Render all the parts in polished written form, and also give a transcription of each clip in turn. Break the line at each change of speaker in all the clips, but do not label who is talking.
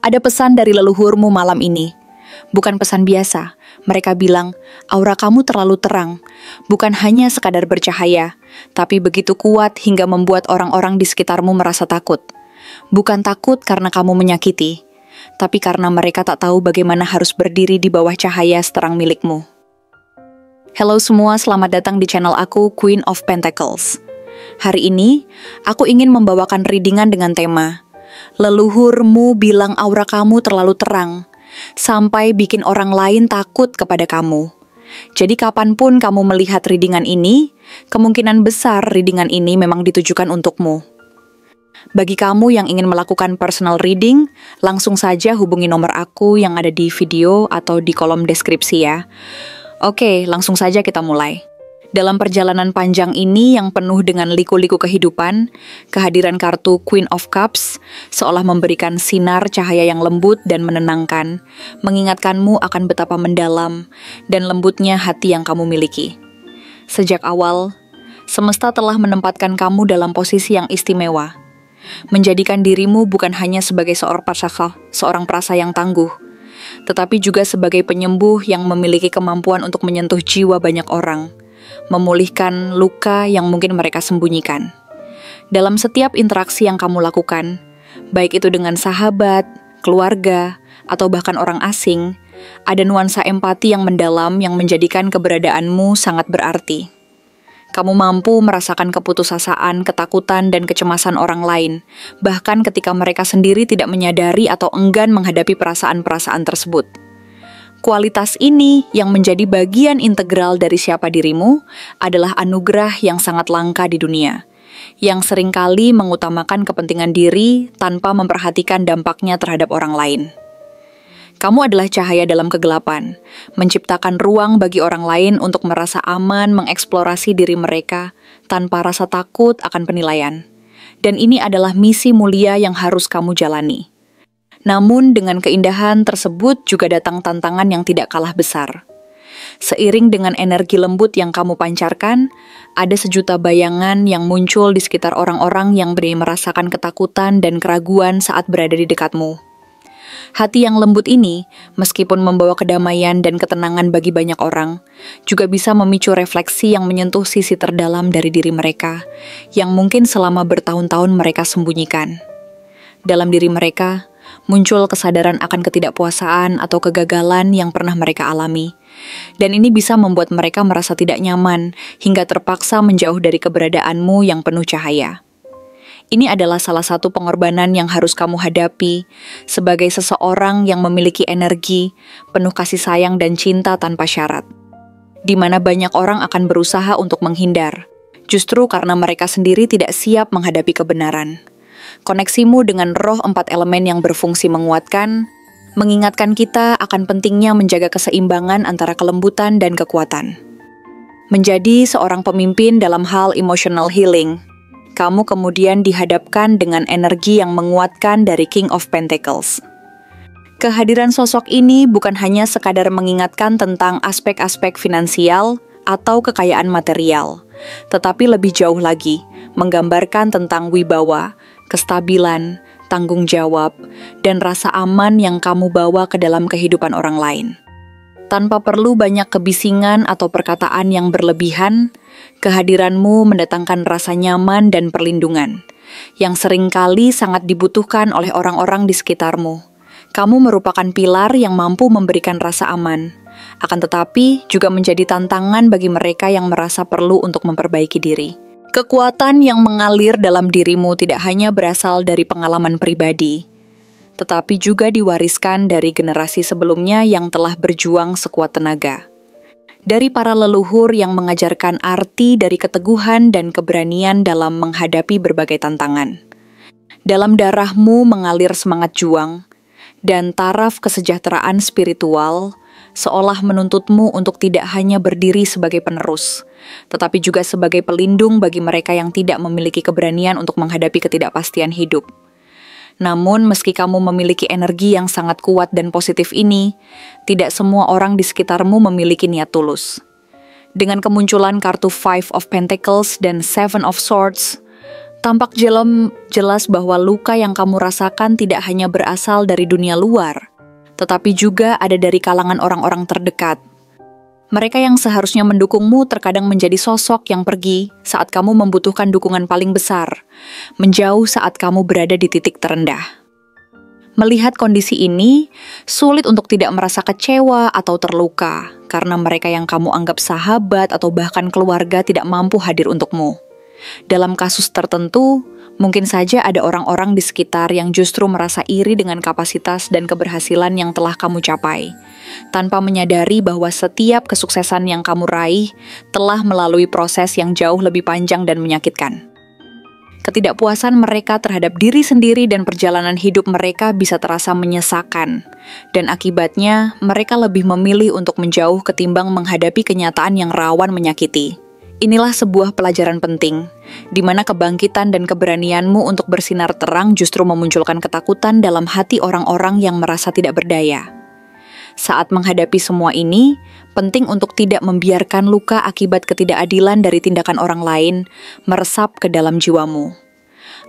Ada pesan dari leluhurmu malam ini. Bukan pesan biasa. Mereka bilang, aura kamu terlalu terang. Bukan hanya sekadar bercahaya, tapi begitu kuat hingga membuat orang-orang di sekitarmu merasa takut. Bukan takut karena kamu menyakiti, tapi karena mereka tak tahu bagaimana harus berdiri di bawah cahaya seterang milikmu. Halo semua, selamat datang di channel aku, Queen of Pentacles. Hari ini, aku ingin membawakan readingan dengan tema Leluhurmu bilang aura kamu terlalu terang, sampai bikin orang lain takut kepada kamu. Jadi kapanpun kamu melihat readingan ini, kemungkinan besar readingan ini memang ditujukan untukmu. Bagi kamu yang ingin melakukan personal reading, langsung saja hubungi nomor aku yang ada di video atau di kolom deskripsi ya. Oke, langsung saja kita mulai. Dalam perjalanan panjang ini yang penuh dengan liku-liku kehidupan, kehadiran kartu Queen of Cups seolah memberikan sinar cahaya yang lembut dan menenangkan, mengingatkanmu akan betapa mendalam dan lembutnya hati yang kamu miliki. Sejak awal, semesta telah menempatkan kamu dalam posisi yang istimewa, menjadikan dirimu bukan hanya sebagai seorang perasa yang tangguh, tetapi juga sebagai penyembuh yang memiliki kemampuan untuk menyentuh jiwa banyak orang, memulihkan luka yang mungkin mereka sembunyikan. Dalam setiap interaksi yang kamu lakukan, baik itu dengan sahabat, keluarga, atau bahkan orang asing, ada nuansa empati yang mendalam yang menjadikan keberadaanmu sangat berarti. Kamu mampu merasakan keputusasaan, ketakutan, dan kecemasan orang lain, bahkan ketika mereka sendiri tidak menyadari atau enggan menghadapi perasaan-perasaan tersebut. Kualitas ini yang menjadi bagian integral dari siapa dirimu adalah anugerah yang sangat langka di dunia, yang seringkali mengutamakan kepentingan diri tanpa memperhatikan dampaknya terhadap orang lain. Kamu adalah cahaya dalam kegelapan, menciptakan ruang bagi orang lain untuk merasa aman mengeksplorasi diri mereka tanpa rasa takut akan penilaian. Dan ini adalah misi mulia yang harus kamu jalani. Namun dengan keindahan tersebut juga datang tantangan yang tidak kalah besar. Seiring dengan energi lembut yang kamu pancarkan, ada sejuta bayangan yang muncul di sekitar orang-orang yang merasakan ketakutan dan keraguan saat berada di dekatmu. Hati yang lembut ini, meskipun membawa kedamaian dan ketenangan bagi banyak orang, juga bisa memicu refleksi yang menyentuh sisi terdalam dari diri mereka, yang mungkin selama bertahun-tahun mereka sembunyikan. Dalam diri mereka, muncul kesadaran akan ketidakpuasaan atau kegagalan yang pernah mereka alami. Dan ini bisa membuat mereka merasa tidak nyaman, hingga terpaksa menjauh dari keberadaanmu yang penuh cahaya. Ini adalah salah satu pengorbanan yang harus kamu hadapi sebagai seseorang yang memiliki energi, penuh kasih sayang dan cinta tanpa syarat. Di mana banyak orang akan berusaha untuk menghindar, justru karena mereka sendiri tidak siap menghadapi kebenaran. Koneksimu dengan roh 4 elemen yang berfungsi menguatkan, mengingatkan kita akan pentingnya menjaga keseimbangan antara kelembutan dan kekuatan. Menjadi seorang pemimpin dalam hal emotional healing, kamu kemudian dihadapkan dengan energi yang menguatkan dari King of Pentacles. Kehadiran sosok ini bukan hanya sekadar mengingatkan tentang aspek-aspek finansial atau kekayaan material, tetapi lebih jauh lagi, menggambarkan tentang wibawa, kestabilan, tanggung jawab, dan rasa aman yang kamu bawa ke dalam kehidupan orang lain. Tanpa perlu banyak kebisingan atau perkataan yang berlebihan, kehadiranmu mendatangkan rasa nyaman dan perlindungan, yang seringkali sangat dibutuhkan oleh orang-orang di sekitarmu. Kamu merupakan pilar yang mampu memberikan rasa aman, akan tetapi juga menjadi tantangan bagi mereka yang merasa perlu untuk memperbaiki diri. Kekuatan yang mengalir dalam dirimu tidak hanya berasal dari pengalaman pribadi, tetapi juga diwariskan dari generasi sebelumnya yang telah berjuang sekuat tenaga. Dari para leluhur yang mengajarkan arti dari keteguhan dan keberanian dalam menghadapi berbagai tantangan. Dalam darahmu mengalir semangat juang, dan taraf kesejahteraan spiritual seolah menuntutmu untuk tidak hanya berdiri sebagai penerus, tetapi juga sebagai pelindung bagi mereka yang tidak memiliki keberanian untuk menghadapi ketidakpastian hidup. Namun, meski kamu memiliki energi yang sangat kuat dan positif ini, tidak semua orang di sekitarmu memiliki niat tulus. Dengan kemunculan kartu Five of Pentacles dan Seven of Swords, Tampak jelas bahwa luka yang kamu rasakan tidak hanya berasal dari dunia luar, tetapi juga ada dari kalangan orang-orang terdekat. Mereka yang seharusnya mendukungmu terkadang menjadi sosok yang pergi saat kamu membutuhkan dukungan paling besar, menjauh saat kamu berada di titik terendah. Melihat kondisi ini, sulit untuk tidak merasa kecewa atau terluka, karena mereka yang kamu anggap sahabat atau bahkan keluarga tidak mampu hadir untukmu. Dalam kasus tertentu, mungkin saja ada orang-orang di sekitar yang justru merasa iri dengan kapasitas dan keberhasilan yang telah kamu capai, tanpa menyadari bahwa setiap kesuksesan yang kamu raih telah melalui proses yang jauh lebih panjang dan menyakitkan. Ketidakpuasan mereka terhadap diri sendiri dan perjalanan hidup mereka bisa terasa menyesakan, dan akibatnya mereka lebih memilih untuk menjauh ketimbang menghadapi kenyataan yang rawan menyakiti. Inilah sebuah pelajaran penting, di mana kebangkitan dan keberanianmu untuk bersinar terang justru memunculkan ketakutan dalam hati orang-orang yang merasa tidak berdaya. Saat menghadapi semua ini, penting untuk tidak membiarkan luka akibat ketidakadilan dari tindakan orang lain meresap ke dalam jiwamu.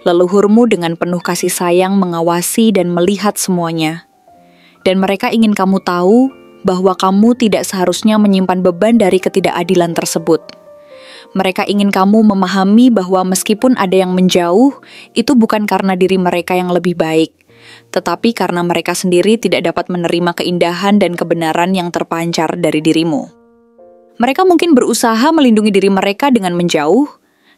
Leluhurmu dengan penuh kasih sayang mengawasi dan melihat semuanya. Dan mereka ingin kamu tahu bahwa kamu tidak seharusnya menyimpan beban dari ketidakadilan tersebut. Mereka ingin kamu memahami bahwa meskipun ada yang menjauh, itu bukan karena diri mereka yang lebih baik, tetapi karena mereka sendiri tidak dapat menerima keindahan dan kebenaran yang terpancar dari dirimu. Mereka mungkin berusaha melindungi diri mereka dengan menjauh,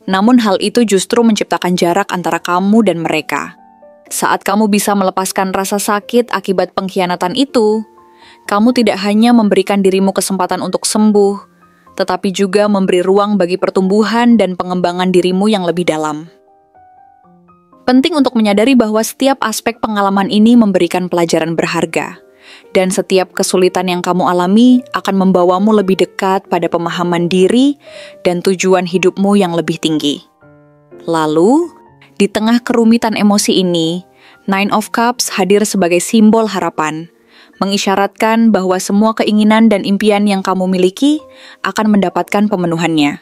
namun hal itu justru menciptakan jarak antara kamu dan mereka. Saat kamu bisa melepaskan rasa sakit akibat pengkhianatan itu, kamu tidak hanya memberikan dirimu kesempatan untuk sembuh, tetapi juga memberi ruang bagi pertumbuhan dan pengembangan dirimu yang lebih dalam. Penting untuk menyadari bahwa setiap aspek pengalaman ini memberikan pelajaran berharga, dan setiap kesulitan yang kamu alami akan membawamu lebih dekat pada pemahaman diri dan tujuan hidupmu yang lebih tinggi. Lalu, di tengah kerumitan emosi ini, Nine of Cups hadir sebagai simbol harapan, mengisyaratkan bahwa semua keinginan dan impian yang kamu miliki akan mendapatkan pemenuhannya.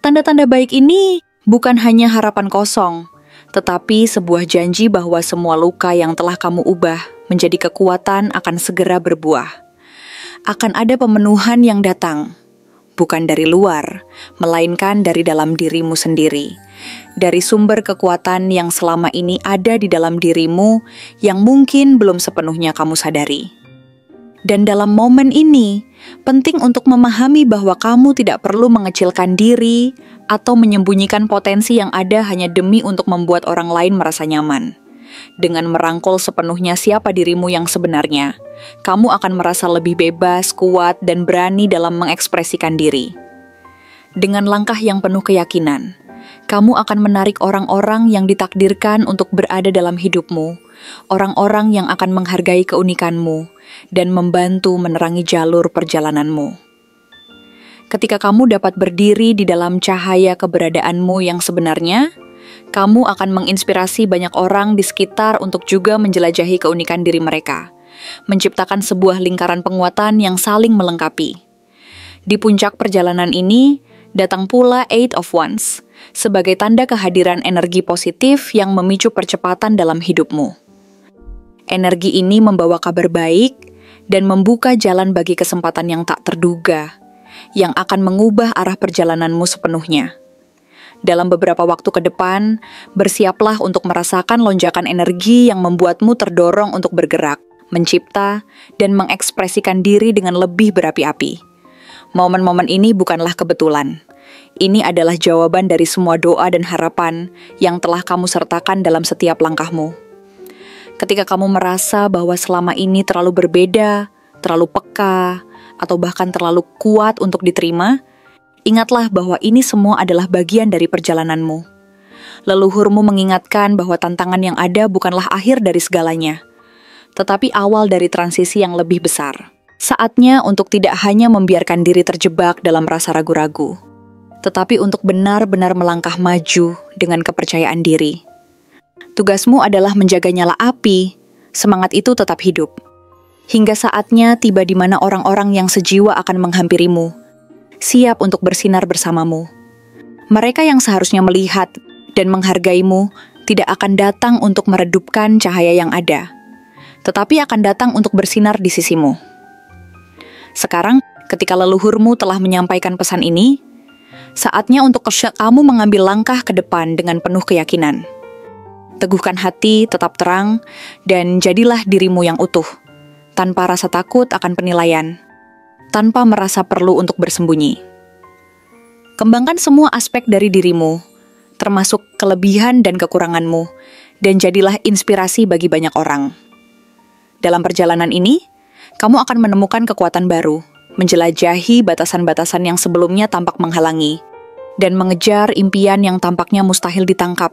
Tanda-tanda baik ini bukan hanya harapan kosong, tetapi sebuah janji bahwa semua luka yang telah kamu ubah menjadi kekuatan akan segera berbuah. Akan ada pemenuhan yang datang, bukan dari luar, melainkan dari dalam dirimu sendiri. Dari sumber kekuatan yang selama ini ada di dalam dirimu yang mungkin belum sepenuhnya kamu sadari. Dan dalam momen ini, penting untuk memahami bahwa kamu tidak perlu mengecilkan diri atau menyembunyikan potensi yang ada hanya demi untuk membuat orang lain merasa nyaman. Dengan merangkul sepenuhnya siapa dirimu yang sebenarnya, kamu akan merasa lebih bebas, kuat, dan berani dalam mengekspresikan diri. Dengan langkah yang penuh keyakinan, kamu akan menarik orang-orang yang ditakdirkan untuk berada dalam hidupmu, orang-orang yang akan menghargai keunikanmu, dan membantu menerangi jalur perjalananmu. Ketika kamu dapat berdiri di dalam cahaya keberadaanmu yang sebenarnya, kamu akan menginspirasi banyak orang di sekitar untuk juga menjelajahi keunikan diri mereka, menciptakan sebuah lingkaran penguatan yang saling melengkapi. Di puncak perjalanan ini, datang pula Eight of Wands, sebagai tanda kehadiran energi positif yang memicu percepatan dalam hidupmu. Energi ini membawa kabar baik dan membuka jalan bagi kesempatan yang tak terduga, yang akan mengubah arah perjalananmu sepenuhnya. Dalam beberapa waktu ke depan, bersiaplah untuk merasakan lonjakan energi yang membuatmu terdorong untuk bergerak, mencipta, dan mengekspresikan diri dengan lebih berapi-api. Momen-momen ini bukanlah kebetulan. Ini adalah jawaban dari semua doa dan harapan yang telah kamu sertakan dalam setiap langkahmu. Ketika kamu merasa bahwa selama ini terlalu berbeda, terlalu peka, atau bahkan terlalu kuat untuk diterima, ingatlah bahwa ini semua adalah bagian dari perjalananmu. Leluhurmu mengingatkan bahwa tantangan yang ada bukanlah akhir dari segalanya, tetapi awal dari transisi yang lebih besar. Saatnya untuk tidak hanya membiarkan diri terjebak dalam rasa ragu-ragu, tetapi untuk benar-benar melangkah maju dengan kepercayaan diri. Tugasmu adalah menjaga nyala api, semangat itu tetap hidup. Hingga saatnya tiba di mana orang-orang yang sejiwa akan menghampirimu, siap untuk bersinar bersamamu. Mereka yang seharusnya melihat dan menghargaimu tidak akan datang untuk meredupkan cahaya yang ada, tetapi akan datang untuk bersinar di sisimu. Sekarang, ketika leluhurmu telah menyampaikan pesan ini, saatnya untuk kamu mengambil langkah ke depan dengan penuh keyakinan. Teguhkan hati, tetap terang, dan jadilah dirimu yang utuh, tanpa rasa takut akan penilaian, tanpa merasa perlu untuk bersembunyi. Kembangkan semua aspek dari dirimu, termasuk kelebihan dan kekuranganmu, dan jadilah inspirasi bagi banyak orang. Dalam perjalanan ini, kamu akan menemukan kekuatan baru, menjelajahi batasan-batasan yang sebelumnya tampak menghalangi, dan mengejar impian yang tampaknya mustahil ditangkap.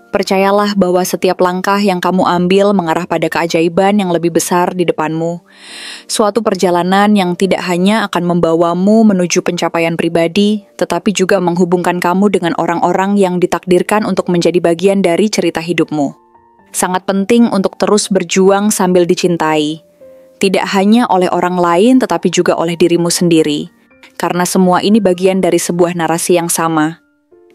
Percayalah bahwa setiap langkah yang kamu ambil mengarah pada keajaiban yang lebih besar di depanmu. Suatu perjalanan yang tidak hanya akan membawamu menuju pencapaian pribadi, tetapi juga menghubungkan kamu dengan orang-orang yang ditakdirkan untuk menjadi bagian dari cerita hidupmu. Sangat penting untuk terus berjuang sambil dicintai. Tidak hanya oleh orang lain, tetapi juga oleh dirimu sendiri. Karena semua ini bagian dari sebuah narasi yang sama,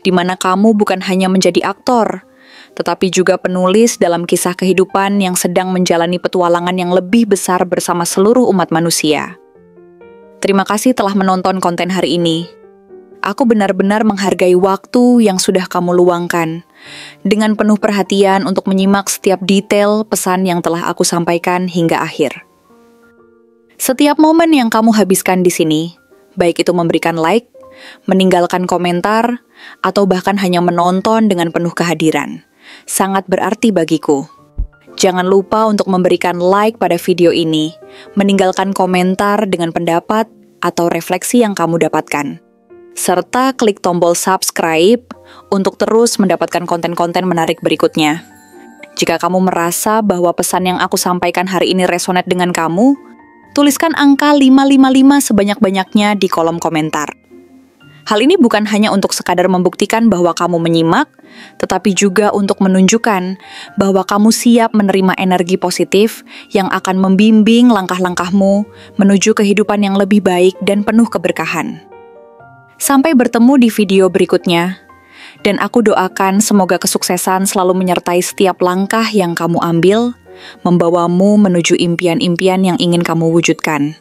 di mana kamu bukan hanya menjadi aktor, tetapi juga penulis dalam kisah kehidupan yang sedang menjalani petualangan yang lebih besar bersama seluruh umat manusia. Terima kasih telah menonton konten hari ini. Aku benar-benar menghargai waktu yang sudah kamu luangkan, dengan penuh perhatian untuk menyimak setiap detail pesan yang telah aku sampaikan hingga akhir. Setiap momen yang kamu habiskan di sini, baik itu memberikan like, meninggalkan komentar, atau bahkan hanya menonton dengan penuh kehadiran, sangat berarti bagiku. Jangan lupa untuk memberikan like pada video ini, meninggalkan komentar dengan pendapat atau refleksi yang kamu dapatkan, serta klik tombol subscribe untuk terus mendapatkan konten-konten menarik berikutnya. Jika kamu merasa bahwa pesan yang aku sampaikan hari ini resonate dengan kamu, tuliskan angka 555 sebanyak-banyaknya di kolom komentar. Hal ini bukan hanya untuk sekadar membuktikan bahwa kamu menyimak, tetapi juga untuk menunjukkan bahwa kamu siap menerima energi positif yang akan membimbing langkah-langkahmu menuju kehidupan yang lebih baik dan penuh keberkahan. Sampai bertemu di video berikutnya, dan aku doakan semoga kesuksesan selalu menyertai setiap langkah yang kamu ambil, membawamu menuju impian-impian yang ingin kamu wujudkan.